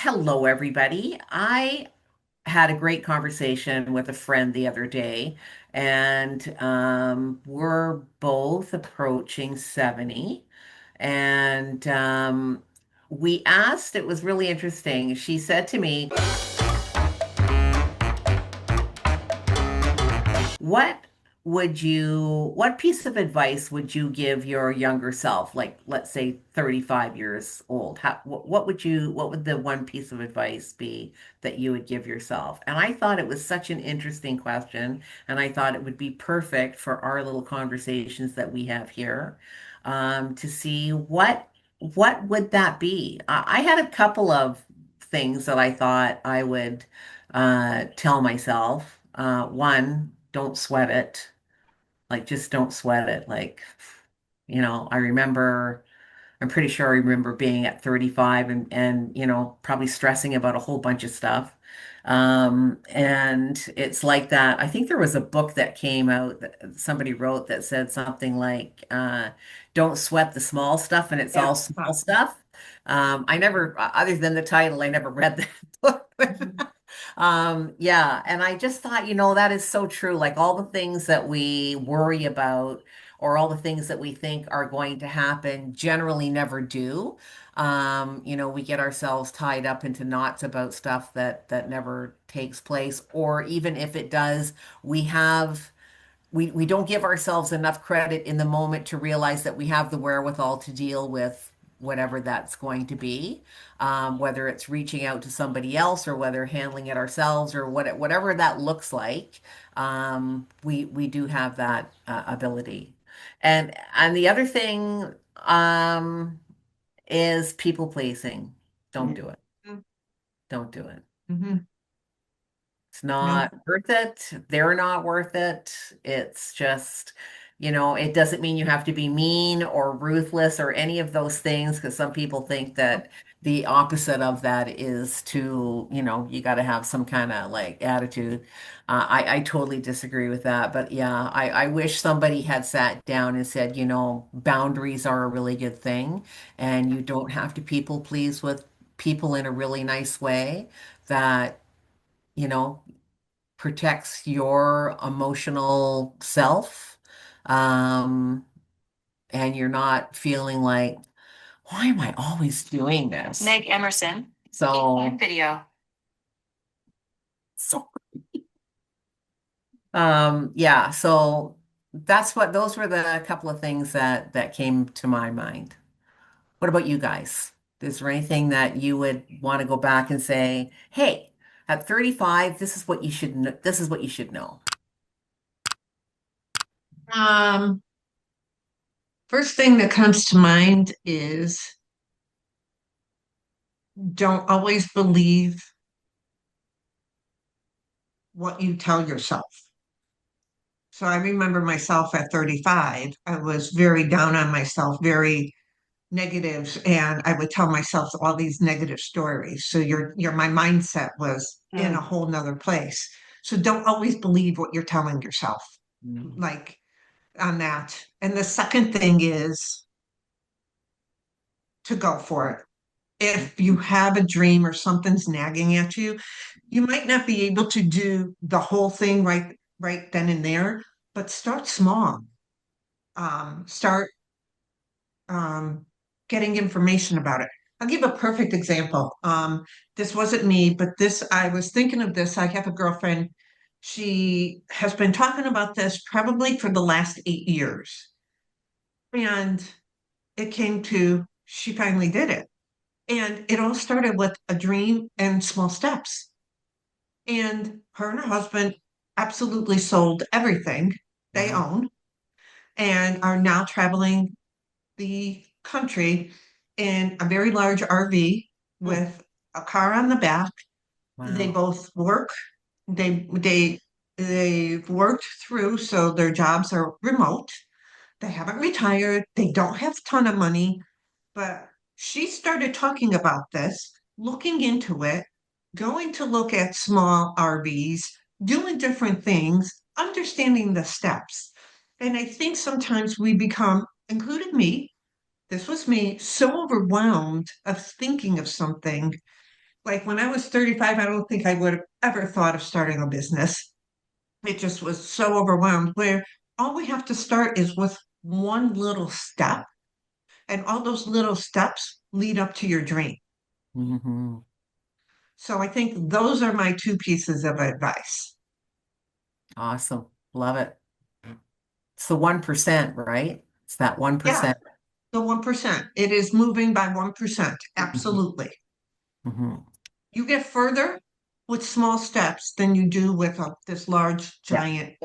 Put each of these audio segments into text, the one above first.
Hello, everybody. I had a great conversation with a friend the other day, and we're both approaching 70. And we asked, it was really interesting. She said to me, What what piece of advice would you give your younger self, like let's say 35 years old? What would the one piece of advice be that you would give yourself? And I thought it was such an interesting question, and I thought it would be perfect for our little conversations that we have here, to see what would that be? I had a couple of things that I thought I would tell myself. One, don't sweat it. Like, just don't sweat it. Like, I remember, I'm pretty sure I remember being at 35 and probably stressing about a whole bunch of stuff. And it's like that. I think there was a book that came out that somebody wrote that said something like, don't sweat the small stuff, and it's Yeah. all small stuff. I never, other than the title, I never read that book. Yeah, and I just thought, that is so true. Like all the things that we worry about or all the things that we think are going to happen generally never do. We get ourselves tied up into knots about stuff that never takes place, or even if it does, we have we don't give ourselves enough credit in the moment to realize that we have the wherewithal to deal with whatever that's going to be, whether it's reaching out to somebody else or whether handling it ourselves or whatever that looks like. We do have that ability. And the other thing is people pleasing. Don't do it. Don't do it. Mm-hmm. It's No. not worth it. They're not worth it. It's just, it doesn't mean you have to be mean or ruthless or any of those things, because some people think that the opposite of that is to, you got to have some kind of like attitude. I totally disagree with that. But yeah, I wish somebody had sat down and said, boundaries are a really good thing, and you don't have to people please with people in a really nice way that, you know, protects your emotional self. Um, and you're not feeling like, why am I always doing this? Meg Emerson. So, video. So, yeah, so those were the couple of things that came to my mind. What about you guys? Is there anything that you would want to go back and say, hey, at 35, this is what you should know. Um, First thing that comes to mind is don't always believe what you tell yourself. So I remember myself at 35, I was very down on myself, very negative, and I would tell myself all these negative stories. So my mindset was in a Mm. whole nother place. So don't always believe what you're telling yourself, Mm. like on that. And the second thing is to go for it. If you have a dream or something's nagging at you, you might not be able to do the whole thing right then and there, but start small. Start um, getting information about it. I'll give a perfect example. This wasn't me, but this I was thinking of this. I have a girlfriend. She has been talking about this probably for the last 8 years. And it came to she finally did it. And it all started with a dream and small steps. And her and her husband absolutely sold everything they Wow. own and are now traveling the country in a very large RV Mm. with a car on the back. They Wow. both work. They've worked through, so their jobs are remote. They haven't retired. They don't have a ton of money, but she started talking about this, looking into it, going to look at small RVs, doing different things, understanding the steps. And I think sometimes we become, including me, this was me, so overwhelmed of thinking of something Like when I was 35, I don't think I would have ever thought of starting a business. It just was so overwhelmed, where all we have to start is with one little step, and all those little steps lead up to your dream. Hmm. So I think those are my two pieces of advice. Awesome. Love it. It's the 1%, right? It's that Yeah, 1%. the 1%. It is moving by 1%. Hmm. Absolutely. Hmm. You get further with small steps than you do with this large, Yeah. giant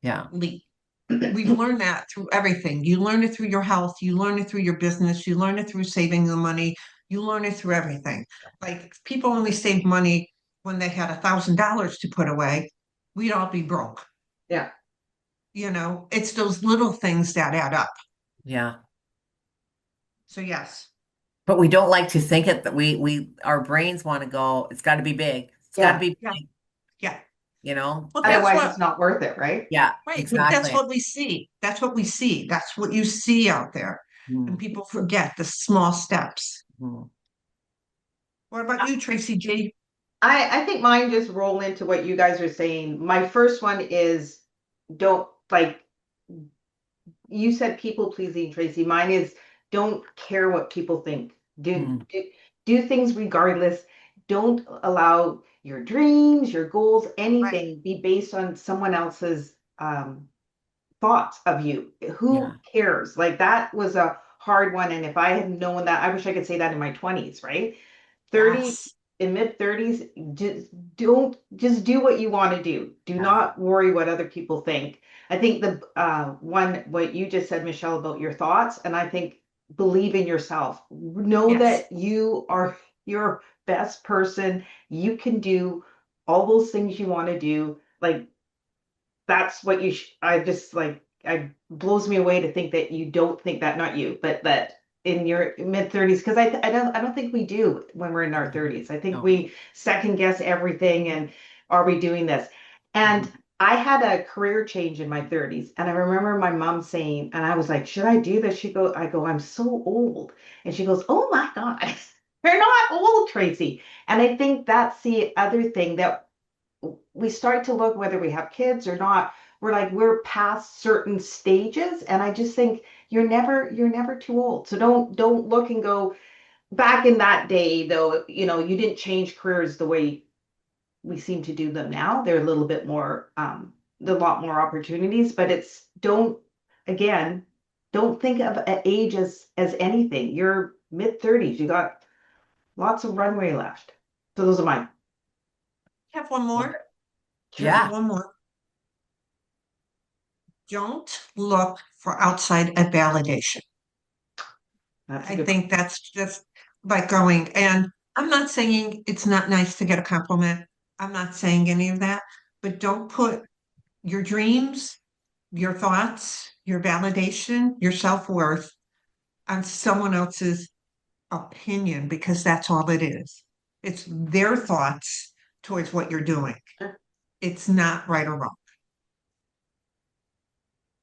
Yeah. leap. We've learned that through everything. You learn it through your health, you learn it through your business, you learn it through saving the money, you learn it through everything. Like if people only saved money when they had $1,000 to put away, we'd all be broke. Yeah. It's those little things that add up. Yeah. So yes. But we don't like to think it that our brains want to go, it's got to be big. It's got to Yeah. be Yeah, big, yeah. you know? Well, that's Otherwise, what it's not worth it, right? Yeah, right, but that's exactly. what we see. That's what we see. That's what you see out there. And Mhm. people forget the small steps. Mhm. What about you, Tracy G? I think mine just roll into what you guys are saying. My first one is don't like you said people pleasing, Tracy. Mine is don't care what people think. Mhm. Do things regardless. Don't allow your dreams, your goals, Right. anything be based on someone else's thoughts of you. Who Yeah. cares? Like that was a hard one. And if I had known that, I wish I could say that in my 20s, right? 30 Yes. in mid 30s, just do what you want to do. Do Yeah. not worry what other people think. I think the one what you just said, Michelle, about your thoughts, and I think believe in yourself. Know Yes. that you are your best person. You can do all those things you want to do. Like that's what I just like I blows me away to think that you don't think that, not you, but that in your mid 30s, because I don't think we do when we're in our Mhm. 30s. I think No. we second guess everything, and are we doing this? And Mhm. I had a career change in my 30s, and I remember my mom saying, and I was like, should I do this? I go, I'm so old. And she goes, oh my God, you're not old, Tracy. And I think that's the other thing that we start to look whether we have kids or not. We're past certain stages, and I just think you're never too old. So don't look and go back in that day though. You didn't change careers the way we seem to do them now. They're a little bit more a lot more opportunities, but it's don't again don't think of age as anything. You're mid 30s. You got lots of runway left. So those are mine. Have one Love more. it. Have Yeah. one more. Don't look for outside validation. That's a I good one. think that's just like going, and I'm not saying it's not nice to get a compliment. I'm not saying any of that, but don't put your dreams, your thoughts, your validation, your self-worth on someone else's opinion because that's all it is. It's their thoughts towards what you're doing. It's not right or wrong.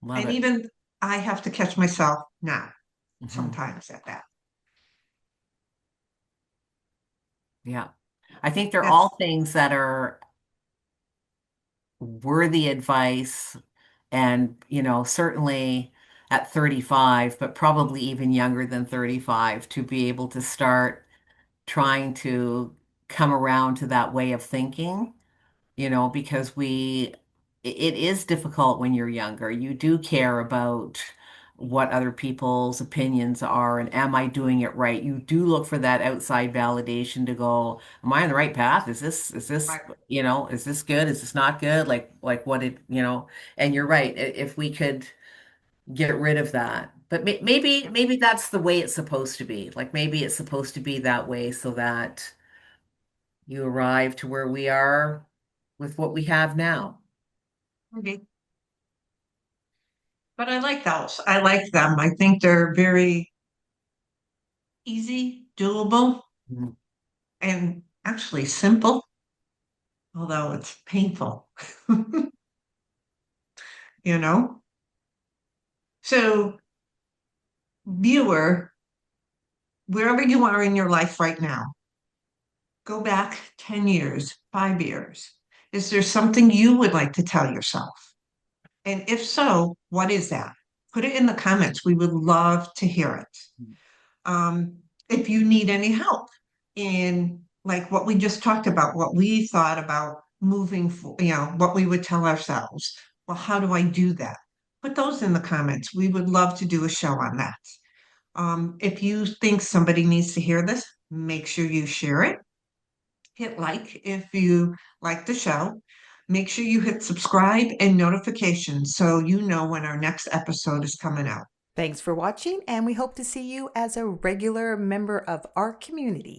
Love And it. even I have to catch myself now Hmm. sometimes at that. Yeah. I think they're all That's things that are worthy advice and, certainly at 35, but probably even younger than 35 to be able to start trying to come around to that way of thinking, because it is difficult when you're younger. You do care about what other people's opinions are and am I doing it right? You do look for that outside validation to go, am I on the right path? right. Is this good? Is this not good? Like what and you're right. If we could get rid of that. But maybe that's the way it's supposed to be. Like maybe it's supposed to be that way so that you arrive to where we are with what we have now. Okay. But I like those. I like them. I think they're very easy, doable, Mhm. and actually simple, although it's painful, you know? So, viewer, wherever you are in your life right now, Go back 10 years, 5 years. Is there something you would like to tell yourself? And if so, what is that? Put it in the comments. We would love to hear it. Um, if you need any help in like what we just talked about, what we thought about moving, what we would tell ourselves. Well, how do I do that? Put those in the comments. We would love to do a show on that. If you think somebody needs to hear this, make sure you share it. Hit like if you like the show. Make sure you hit subscribe and notifications so you know when our next episode is coming out. Thanks for watching, and we hope to see you as a regular member of our community.